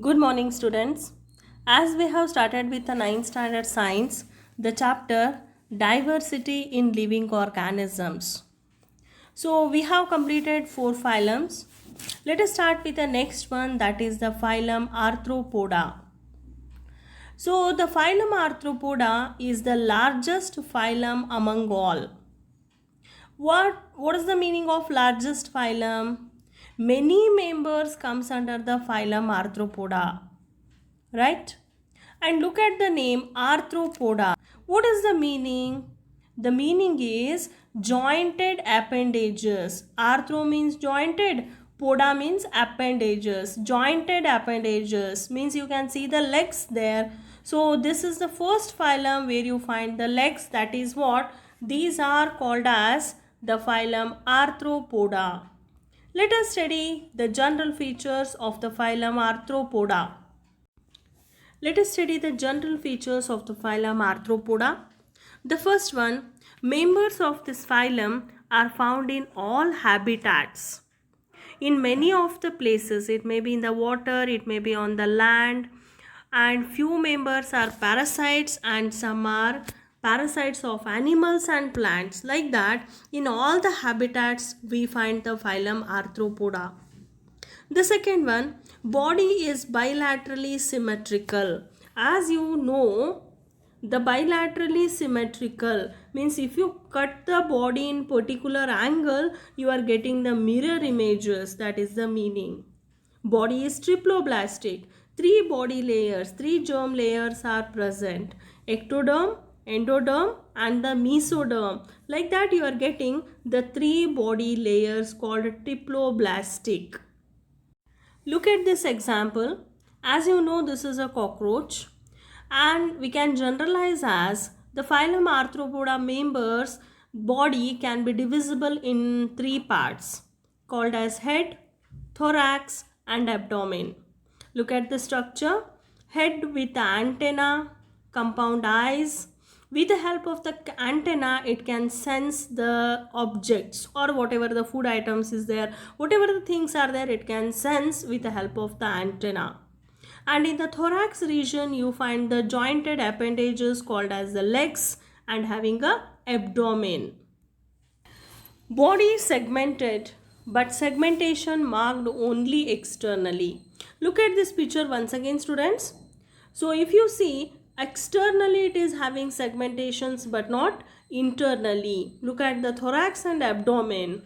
Good morning, students. As we have started with the 9th standard science, the chapter Diversity in Living Organisms. So, we have completed 4 phylums. Let us start with the next one, that is the phylum Arthropoda. So, the phylum Arthropoda is the largest phylum among all. What is the meaning of largest phylum? Many members comes under the phylum Arthropoda, right? And look at the name Arthropoda. What is the meaning? The meaning is jointed appendages. Arthro means jointed, poda means appendages. Jointed appendages means you can see the legs there. So this is the first phylum where you find the legs. That is what these are called as the phylum Arthropoda. Let us study the general features of the phylum Arthropoda. Let us study the general features of the phylum Arthropoda. The first one, members of this phylum are found in all habitats. In many of the places, it may be in the water, it may be on the land, and few members are parasites and some are parasites of animals and plants. Like that, in all the habitats, we find the phylum Arthropoda. The second one, body is bilaterally symmetrical. As you know, the bilaterally symmetrical means if you cut the body in particular angle, you are getting the mirror images. That is the meaning. Body is triploblastic. 3 body layers, 3 germ layers are present. Ectoderm, endoderm and the mesoderm. Like that you are getting the 3 body layers called triploblastic. Look at this example. As you know, this is a cockroach and we can generalize as the phylum Arthropoda members body can be divisible in 3 parts called as head, thorax and abdomen. Look at the structure. Head with antenna, compound eyes. With the help of the antenna, it can sense the objects or whatever the food items is there, whatever the things are there, it can sense with the help of the antenna. And in the thorax region, you find the jointed appendages called as the legs and having a abdomen. Body is segmented, but segmentation marked only externally. Look at this picture once again, students. So if you see, externally it is having segmentations but not internally. Look at the thorax and abdomen.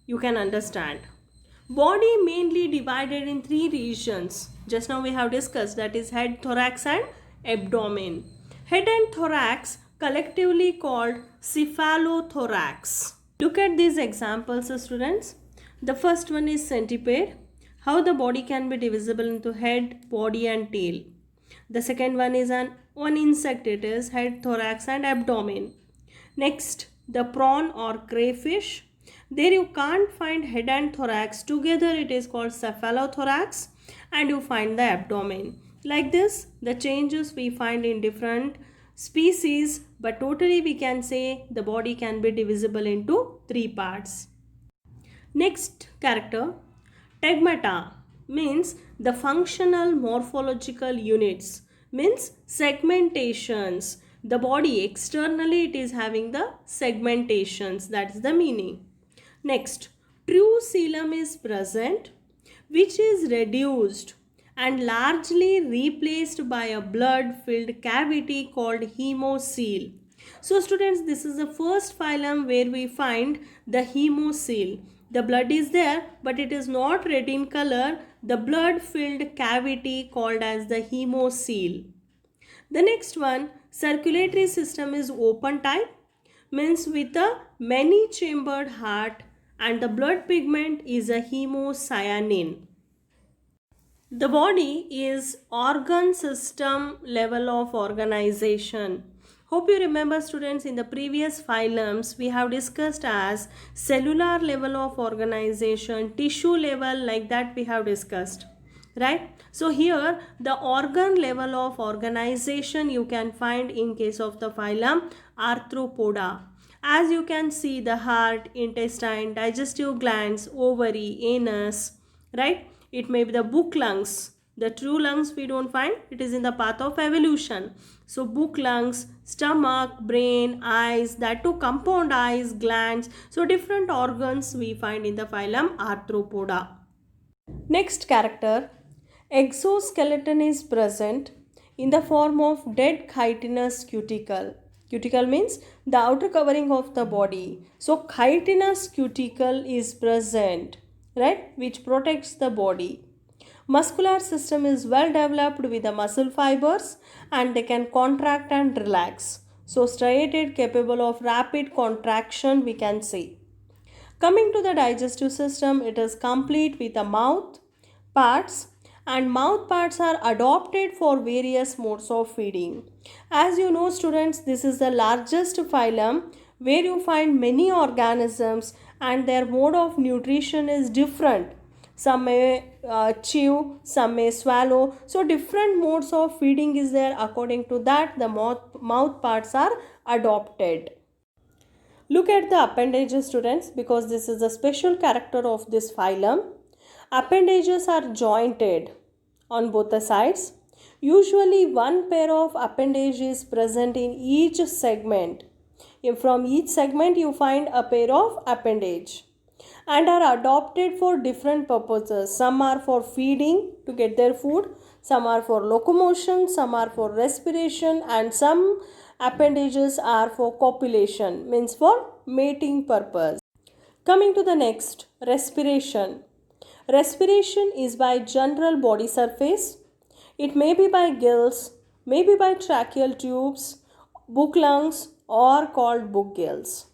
You can understand. Body mainly divided in 3 regions. Just now we have discussed, that is head, thorax and abdomen. Head and thorax collectively called cephalothorax. Look at these examples, students. The first one is centipede. How the body can be divisible into head, body and tail. The second one is one insect, it is head, thorax and abdomen. Next, the prawn or crayfish. There you can't find head and thorax. Together it is called cephalothorax and you find the abdomen. Like this, the changes we find in different species, but totally we can say the body can be divisible into 3 parts. Next character, tegmata, means the functional morphological units, means segmentations. The body externally it is having the segmentations, that is the meaning. Next, true coelom is present, which is reduced and largely replaced by a blood filled cavity called hemocoel. So students, this is the first phylum where we find the hemocoel. The blood is there but it is not red in color, the blood filled cavity called as the hemocoel. The next one, circulatory system is open type, means with a many chambered heart and the blood pigment is a hemocyanin. The body is organ system level of organization. Hope you remember, students, in the previous phylums we have discussed as cellular level of organization, tissue level, like that we have discussed, right? So here the organ level of organization you can find in case of the phylum Arthropoda. As you can see, the heart, intestine, digestive glands, ovary, anus, right? It may be the book lungs. The true lungs we don't find, it is in the path of evolution. So book lungs, stomach, brain, eyes, that too compound eyes, glands. So different organs we find in the phylum Arthropoda. Next character, exoskeleton is present in the form of dead chitinous cuticle. Cuticle means the outer covering of the body. So chitinous cuticle is present, right, which protects the body. Muscular system is well developed with the muscle fibers and they can contract and relax. So striated, capable of rapid contraction, we can say. Coming to the digestive system, it is complete with the mouth parts, and mouth parts are adopted for various modes of feeding. As you know students, this is the largest phylum where you find many organisms and their mode of nutrition is different. Some may chew, some may swallow. So different modes of feeding is there. According to that, the mouth parts are adopted. Look at the appendages students, because this is a special character of this phylum. Appendages are jointed on both the sides. Usually one pair of appendage is present in each segment. From each segment you find a pair of appendage and are adopted for different purposes. Some are for feeding to get their food, some are for locomotion, some are for respiration, and some appendages are for copulation, means for mating purpose. Coming to the next, respiration. Respiration is by general body surface. It may be by gills, may be by tracheal tubes, book lungs, or called book gills.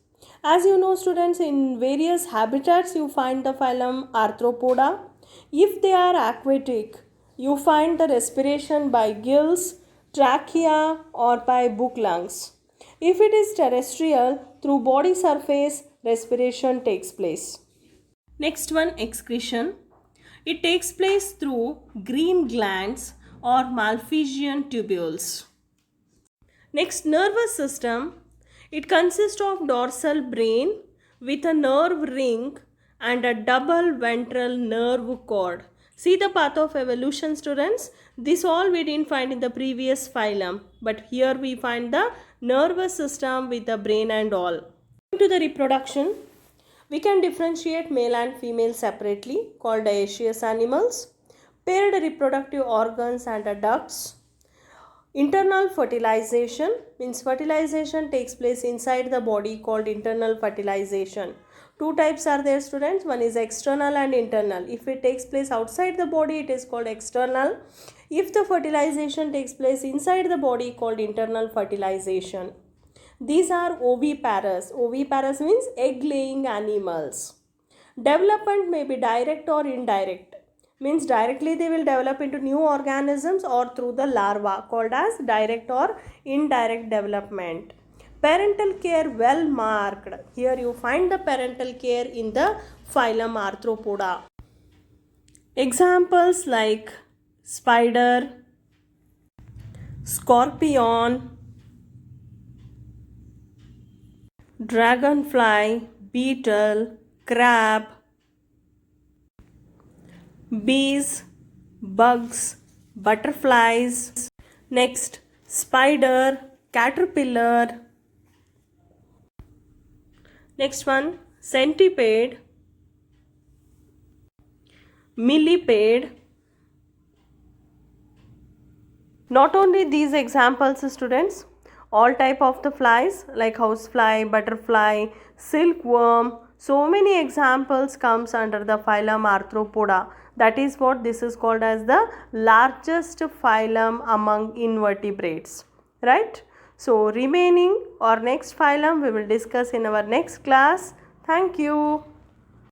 As you know students, in various habitats you find the phylum Arthropoda. If they are aquatic, you find the respiration by gills, trachea, or by book lungs. If it is terrestrial, through body surface, respiration takes place. Next one, excretion. It takes place through green glands or Malpighian tubules. Next, nervous system. It consists of dorsal brain with a nerve ring and a double ventral nerve cord. See the path of evolution students. This all we didn't find in the previous phylum, but here we find the nervous system with the brain and all. To the reproduction, we can differentiate male and female separately, called dioecious animals. Paired reproductive organs and ducts. Internal fertilization means fertilization takes place inside the body, called internal fertilization. Two types are there students. One is external and internal. If it takes place outside the body, it is called external. If the fertilization takes place inside the body, called internal fertilization. These are oviparous. Oviparous means egg laying animals. Development may be direct or indirect. Means directly they will develop into new organisms, or through the larva, called as direct or indirect development. Parental care well marked. Here you find the parental care in the phylum Arthropoda. Examples like spider, scorpion, dragonfly, beetle, crab, bees, bugs, butterflies. Next, spider, caterpillar. Next one, centipede, millipede. Not only these examples students, all type of the flies like housefly, butterfly, silkworm, so many examples comes under the phylum Arthropoda. That is what this is called as the largest phylum among invertebrates, right? So remaining or next phylum we will discuss in our next class. Thank you.